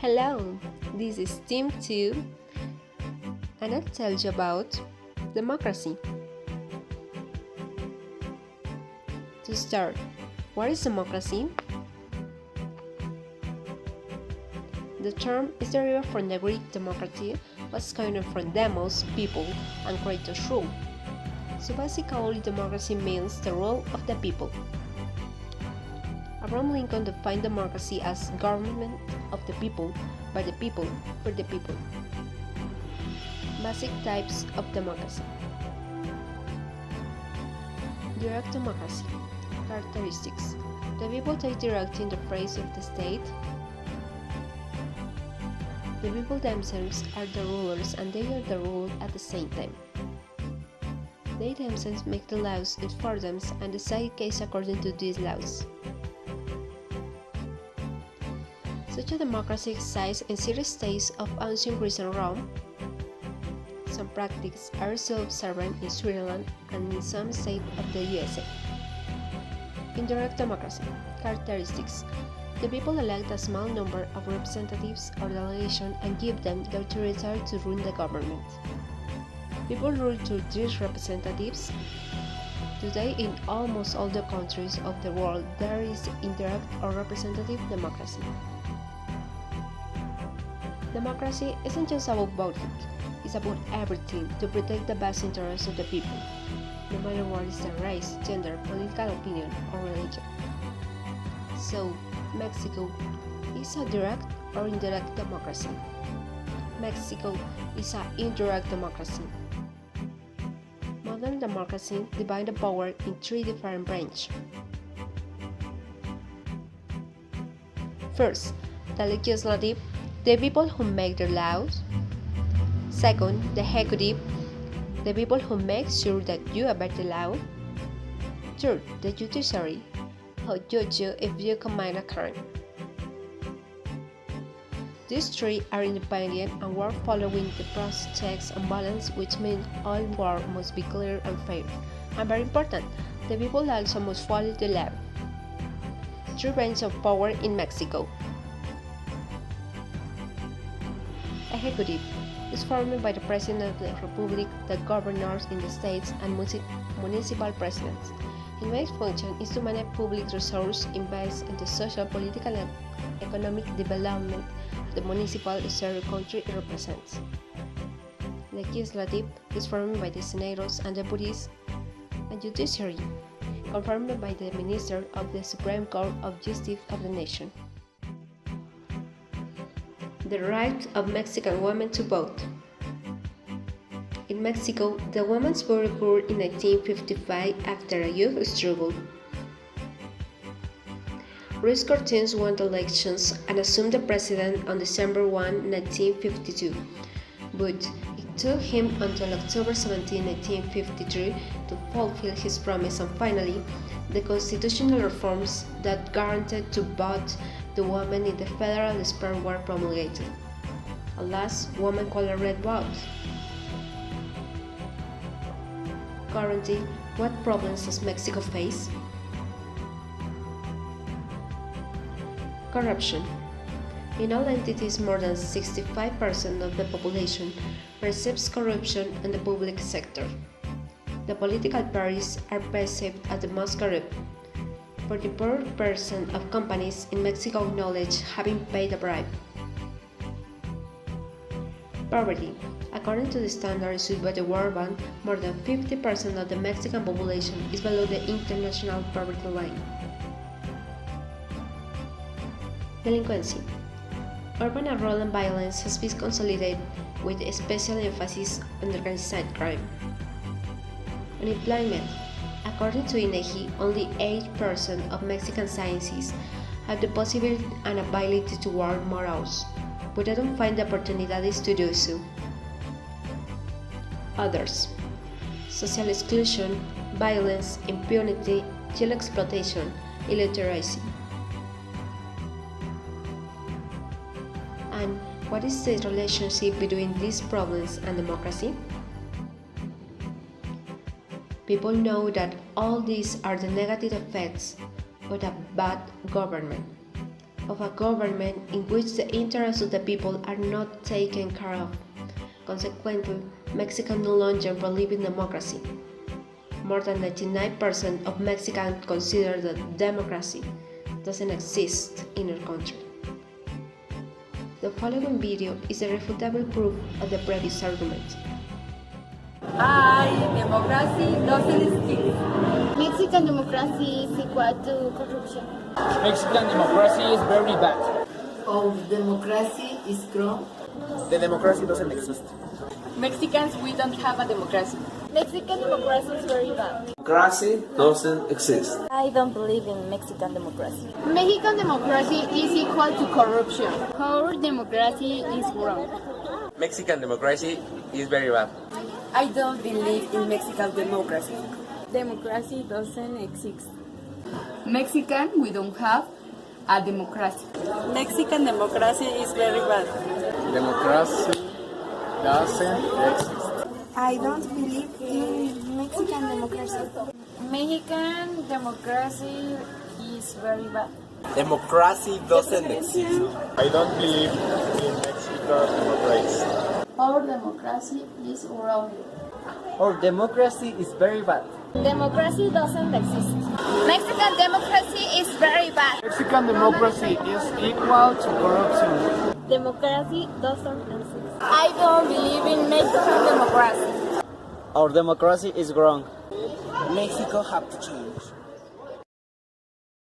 Hello, this is Team 2 and I'll tell you about democracy. To start, what is democracy? The term is derived from the Greek democratia, was coined from demos, people, and kratos, rule. So basically, democracy means the rule of the people. Abraham Lincoln defined democracy as government of the people, by the people, for the people. Basic types of democracy. Direct democracy. Characteristics. The people take direct interface with the state. The people themselves are the rulers and they are the ruled at the same time. They themselves make the laws, enforce them, and decide cases according to these laws. Such a democracy exists in certain states of ancient Greece and Rome. Some practices are still observed in Switzerland and in some states of the USA. Indirect democracy. Characteristics. The people elect a small number of representatives or delegations and give them the authority to run the government. People rule through these representatives. Today, in almost all the countries of the world, there is indirect or representative democracy. Democracy isn't just about voting, it's about everything to protect the best interests of the people, no matter what is their race, gender, political opinion, or religion. So, Mexico is a direct or indirect democracy. Mexico is an indirect democracy. Modern democracy divides the power in three different branches. First, the legislative, the people who make the laws. Second, the executive, the people who make sure that you obey the law. Third, the judiciary, who judge you if you commit a crime. These three are independent and work following the process checks and balance, which means all work must be clear and fair. And very important, the people also must follow the law. Three branches of power in Mexico. Executive is formed by the President of the Republic, the governors in the states, and municipal presidents. Its main function is to manage public resources, invest in the social, political, and economic development of the municipal or country it represents. Legislative is formed by the senators and deputies, and judiciary, confirmed by the Minister of the Supreme Court of Justice of the nation. The right of Mexican women to vote. In Mexico, the women's vote occurred in 1955 after a youth struggle. Ruiz Cortines won the elections and assumed the presidency on December 1, 1952, but it took him until October 17, 1953 to fulfill his promise, and finally, the constitutional reforms that guaranteed to vote the women in the federal sphere were promulgated. Alas, women colored red vote. Currently, what problems does Mexico face? Corruption. In all entities, more than 65% of the population perceives corruption in the public sector. The political parties are perceived as the most corrupt. 44% of companies in Mexico acknowledge having paid a bribe. Poverty. According to the standards issued by the World Bank, more than 50% of the Mexican population is below the international poverty line. Delinquency. Urban and rural violence has been consolidated with a special emphasis on organized crime. Unemployment. According to INEGI, only 8% of Mexican scientists have the possibility and ability to work more hours, but they don't find the opportunities to do so. Others. Social exclusion, violence, impunity, child exploitation, illiteracy. And what is the relationship between these problems and democracy? People know that all these are the negative effects of a bad government. of a government in which the interests of the people are not taken care of. Consequently, Mexicans no longer believe in democracy. More than 99% of Mexicans consider that democracy doesn't exist in our country. The following video is a refutable proof of the previous argument. Democracy doesn't exist. Mexican democracy is equal to corruption. Mexican democracy is very bad. Our democracy is wrong. The democracy doesn't exist. Mexicans, we don't have a democracy. Mexican democracy is very bad. Democracy doesn't exist. I don't believe in Mexican democracy. Mexican democracy is equal to corruption. Our democracy is wrong. Mexican democracy is very bad. I don't believe in Mexican democracy. Democracy doesn't exist. Mexican, we don't have a democracy. Mexican democracy is very bad. Democracy doesn't exist. I don't believe in Mexican democracy. Mexican democracy is very bad. Democracy doesn't exist. I don't believe in Mexican democracy. Our democracy is wrong. Our democracy is very bad. Democracy doesn't exist. Mexican democracy is very bad. Mexican democracy is equal to corruption. Democracy doesn't exist. I don't believe in Mexican democracy. Our democracy is wrong. Mexico have to change.